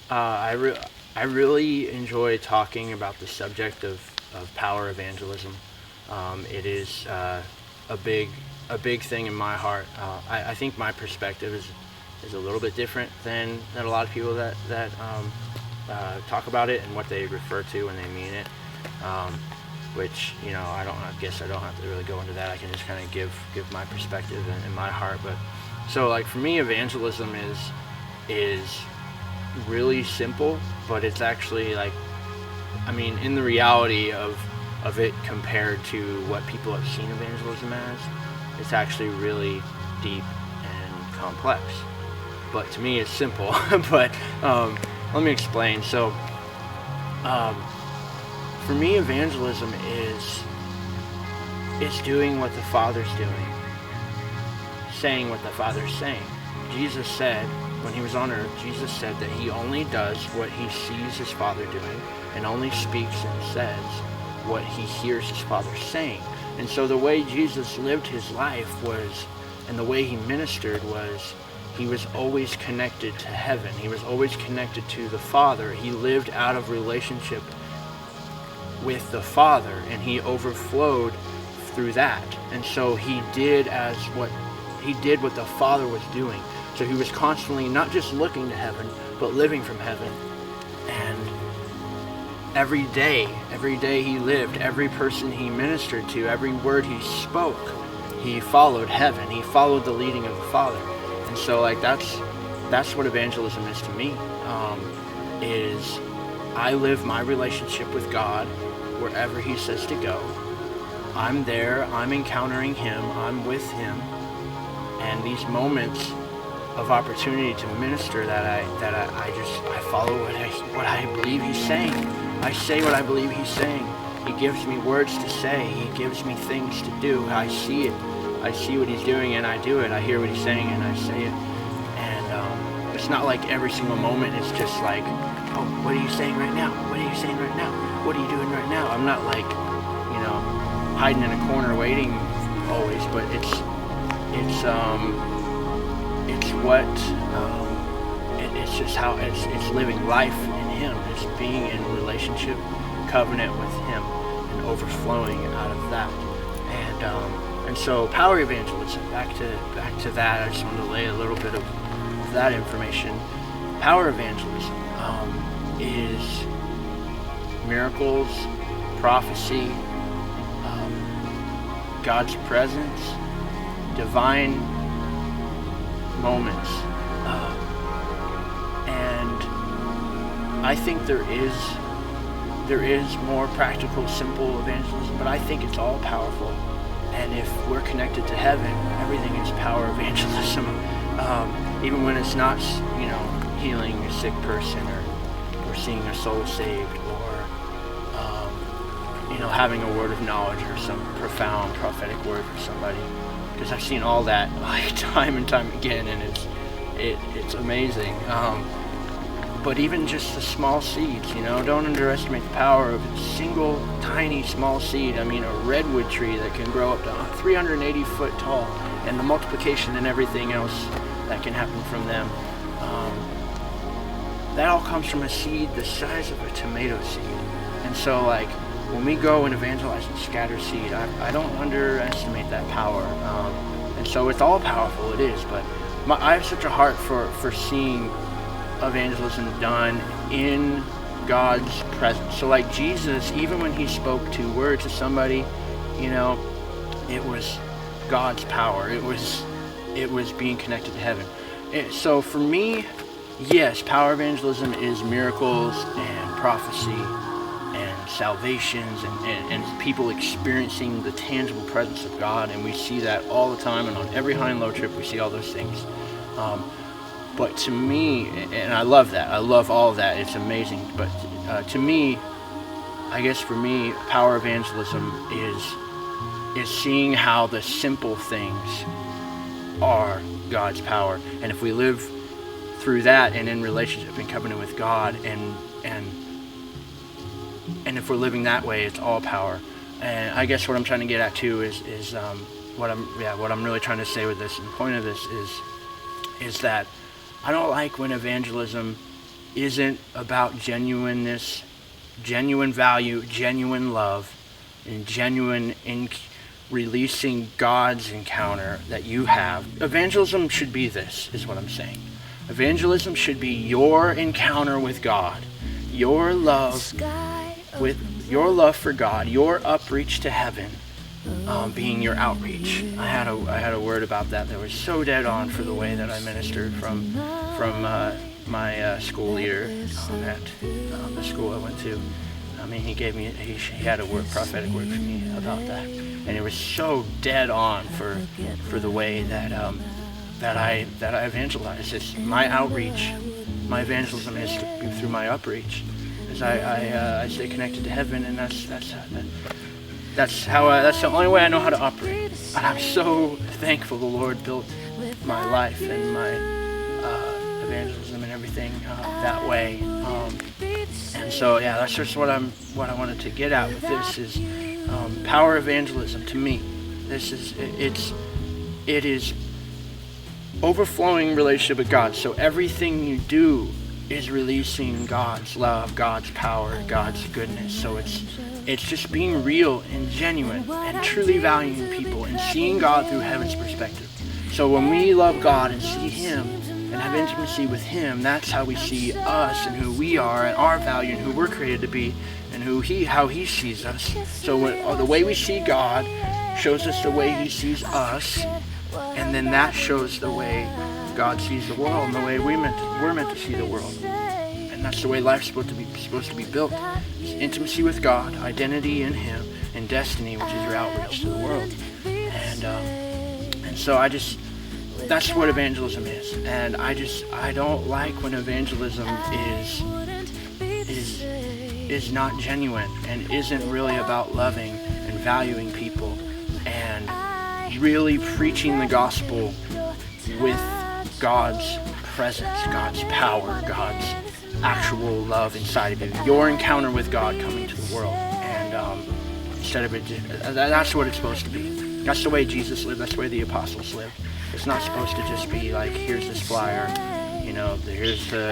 I really enjoy talking about the subject of power evangelism. It is a big a big thing in my heart. I think my perspective is a little bit different than a lot of people that talk about it and what they refer to when they mean it. Which I guess I don't have to really go into that. I can just kind of give my perspective and my heart. But so like for me, evangelism is really simple, but it's actually like, I mean, in the reality of it compared to what people have seen evangelism as, it's actually really deep and complex. But to me, it's simple. But let me explain. So, for me, evangelism is doing what the Father's doing, saying what the Father's saying. Jesus said, when he was on earth, Jesus said that he only does what he sees his Father doing and only speaks and says what he hears his Father saying. And so the way Jesus lived his life was, and the way he ministered was, he was always connected to heaven. He was always connected to the Father. He lived out of relationship with the Father, and he overflowed through that. And so he did what the Father was doing. So he was constantly not just looking to heaven, but living from heaven. And every day he lived, every person he ministered to, every word he spoke, he followed heaven. He followed the leading of the Father. And so like that's what evangelism is to me. Is I live my relationship with God wherever he says to go. I'm there, I'm encountering him, I'm with him. And these moments of opportunity to minister that I follow what I believe he's saying. I say what I believe he's saying. He gives me words to say. He gives me things to do. I see it. I see what he's doing and I do it. I hear what he's saying and I say it. And it's not like every single moment is just like, oh, what are you saying right now? What are you saying right now? What are you doing right now? I'm not like, hiding in a corner waiting always, but it's just how it's living life in him. It's being in relationship, covenant with him, and overflowing out of that. And so power evangelism, back to that. I just wanted to lay a little bit of that information. Power evangelism is miracles, prophecy, God's presence, divine moments. And I think there is more practical, simple evangelism, but I think it's all powerful. And if we're connected to heaven, everything is power evangelism. Even when it's not, healing a sick person or seeing a soul saved or, having a word of knowledge or some profound prophetic word for somebody. Because I've seen all that like time and time again, and it's amazing. But even just the small seeds, don't underestimate the power of a single tiny small seed. I mean, a redwood tree that can grow up to 380 foot tall, and the multiplication and everything else that can happen from them. That all comes from a seed the size of a tomato seed. And so, like, when we go and evangelize and scatter seed, I don't underestimate that power. And so it's all powerful, it is. But I have such a heart for seeing evangelism done in God's presence. So like Jesus, even when he spoke 2 words to somebody, it was God's power. It was being connected to heaven. So for me, yes, power evangelism is miracles and prophecy and salvations and people experiencing the tangible presence of God, and we see that all the time, and on every high and low trip we see all those things. But to me, and I love that, I love all of that, it's amazing, but to me, I guess for me, power evangelism is seeing how the simple things are God's power. And if we live through that and in relationship and covenant with God, and if we're living that way, it's all power. And I guess what I'm trying to get at too is what I'm really trying to say with this, and the point of this is that I don't like when evangelism isn't about genuineness, genuine value, genuine love, and genuine releasing God's encounter that you have. Evangelism should be this, is what I'm saying. Evangelism should be your encounter with God, your love for God, your outreach to heaven, being your outreach. I had a word about that was so dead on for the way that I ministered from my school leader at the school I went to. I mean, he had a prophetic word for me about that, and it was so dead on for the way that I evangelize. It's my outreach, my evangelism is through my outreach, as I stay connected to heaven, and that's the only way I know how to operate. And I'm so thankful the Lord built my life and my evangelism and everything that way. And so, yeah, that's just what I wanted to get at with this is power evangelism. To me, it is overflowing relationship with God. So everything you do is releasing God's love, God's power, God's goodness. So it's just being real and genuine and truly valuing people and seeing God through heaven's perspective. So when we love God and see Him and have intimacy with Him, that's how we see us and who we are and our value and who we're created to be and how He sees us. So the way we see God shows us the way He sees us, and then that shows the way God sees the world and the way we're meant to see the world. And that's the way life's supposed to be built. It's intimacy with God, identity in Him, and destiny, which is your outreach to the world. And so that's what evangelism is. And I don't like when evangelism is not genuine and isn't really about loving and valuing people and really preaching the gospel with God's presence, God's power, God's actual love inside of you. Your encounter with God coming to the world. And instead of it, that's what it's supposed to be. That's the way Jesus lived. That's the way the apostles lived. It's not supposed to just be like, here's this flyer, here's the,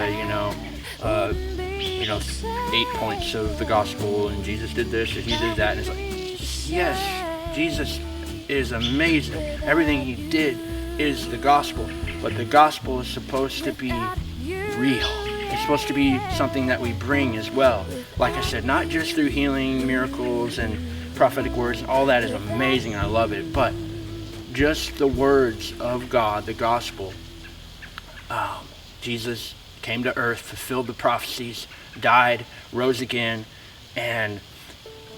8 points of the gospel, and Jesus did this, or He did that. And it's like, yes, Jesus is amazing. Everything He did is the gospel. But the gospel is supposed to be real. It's supposed to be something that we bring as well. Like I said, not just through healing, miracles, and prophetic words. All that is amazing. I love it. But just the words of God, the gospel. Jesus came to earth, fulfilled the prophecies, died, rose again, and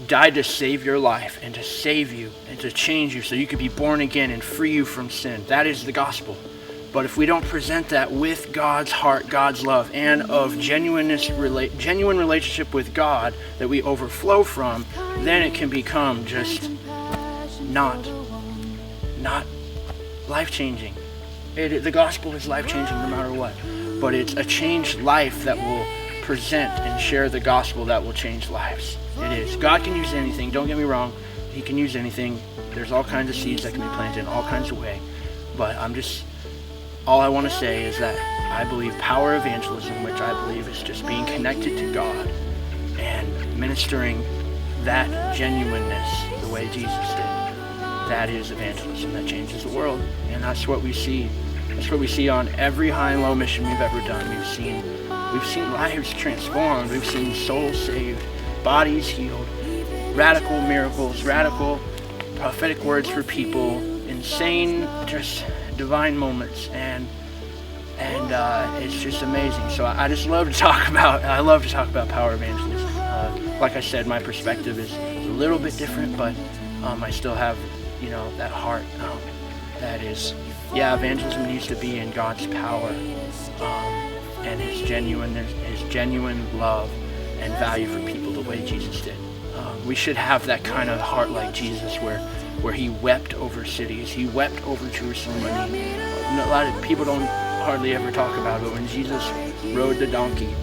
died to save your life and to save you and to change you so you could be born again and free you from sin. That is the gospel. But if we don't present that with God's heart, God's love, and of genuine relationship with God that we overflow from, then it can become just not life-changing. The gospel is life-changing no matter what. But it's a changed life that will present and share the gospel that will change lives. It is. God can use anything. Don't get me wrong. He can use anything. There's all kinds of seeds that can be planted in all kinds of ways. But all I want to say is that I believe power evangelism, which I believe is just being connected to God and ministering that genuineness the way Jesus did. That is evangelism that changes the world. And that's what we see. That's what we see on every high and low mission we've ever done. We've seen lives transformed. We've seen souls saved, bodies healed, radical miracles, radical prophetic words for people, insane, just divine moments, and it's just amazing. So I just love to talk about power evangelism. Like I said, my perspective is a little bit different, but I still have that heart that is, evangelism needs to be in God's power and His genuine love and value for people the way Jesus did. We should have that kind of heart like Jesus where He wept over cities. He wept over Jerusalem. I mean, a lot of people don't hardly ever talk about it, but when Jesus rode the donkey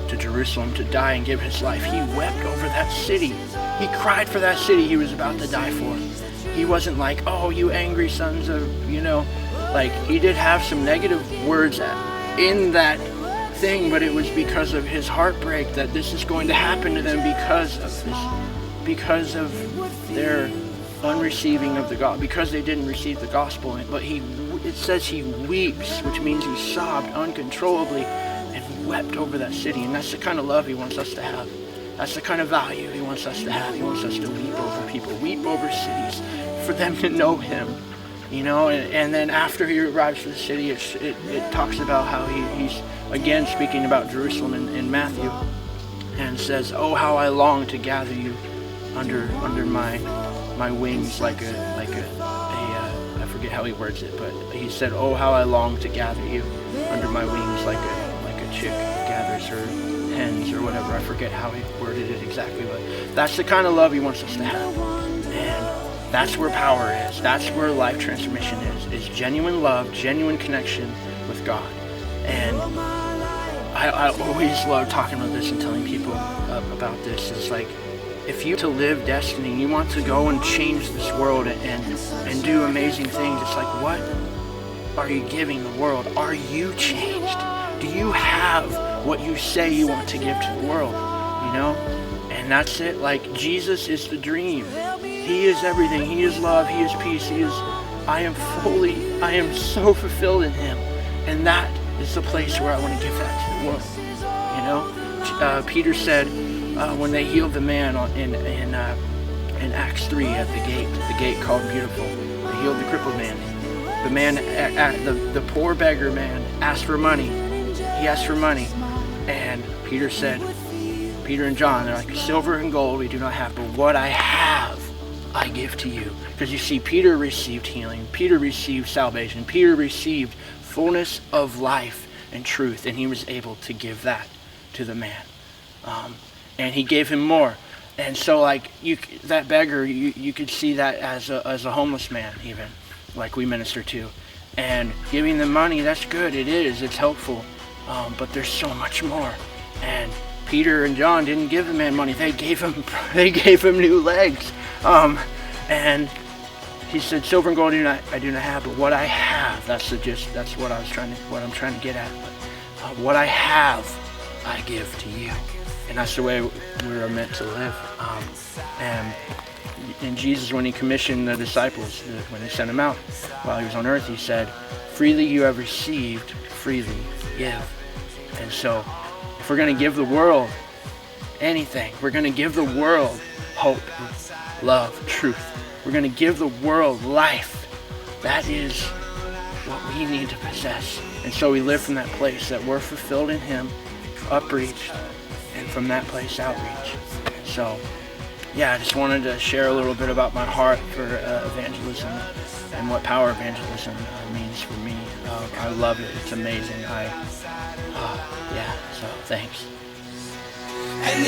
to Jerusalem to die and give His life, He wept over that city. He cried for that city He was about to die for. He wasn't like, oh, you angry sons of, like, He did have some negative words in that thing, but it was because of his heartbreak that this is going to happen to them because of their unreceiving of the gospel, because they didn't receive the gospel. But it says he weeps, which means he sobbed uncontrollably and wept over that city. And that's the kind of love he wants us to have. That's the kind of value he wants us to have. He wants us to weep over people, weep over cities, for them to know him. And then after he arrives to the city, it talks about how he's again speaking about Jerusalem in Matthew, and says, "Oh, how I long to gather you under my wings like a I forget how he words it, but he said, oh, how I long to gather you under my wings like a chick gathers her hens," or whatever. I forget how he worded it exactly, but that's the kind of love he wants us to have. And that's where power is. That's where life transformation is genuine love, genuine connection with God. And I always love talking about this and telling people about this. It's like, if you to live destiny, you want to go and change this world and do amazing things, it's like, what are you giving the world? Are you changed? Do you have what you say you want to give to the world? And that's it. Like, Jesus is the dream. He is everything. He is love. He is peace. I am so fulfilled in him. And that is the place where I want to give that to the world. Peter said, when they healed the man in Acts 3 at the gate called Beautiful, they healed the crippled man. The man, the poor beggar man, asked for money. He asked for money, and Peter and John, they're like, silver and gold we do not have, but what I have I give to you. Because you see, Peter received healing, Peter received salvation, Peter received fullness of life and truth, and he was able to give that to the man. And he gave him more. And so, like, that beggar, you could see that as a homeless man, even, like we minister to. And giving them money, that's good, it's helpful. But there's so much more. And Peter and John didn't give the man money, they gave him new legs. And he said, silver and gold I do not have, but what I have, that's what I'm trying to get at. But, what I have, I give to you. And that's the way we are meant to live. And Jesus, when he commissioned the disciples, when he sent them out while he was on earth, he said, freely you have received, freely give. And so, if we're going to give the world anything, we're going to give the world hope, love, truth. We're going to give the world life. That is what we need to possess. And so we live from that place that we're fulfilled in him, upreached, and from that place outreach. So, yeah, I just wanted to share a little bit about my heart for evangelism and what power evangelism means for me. I love it. It's amazing. So thanks. And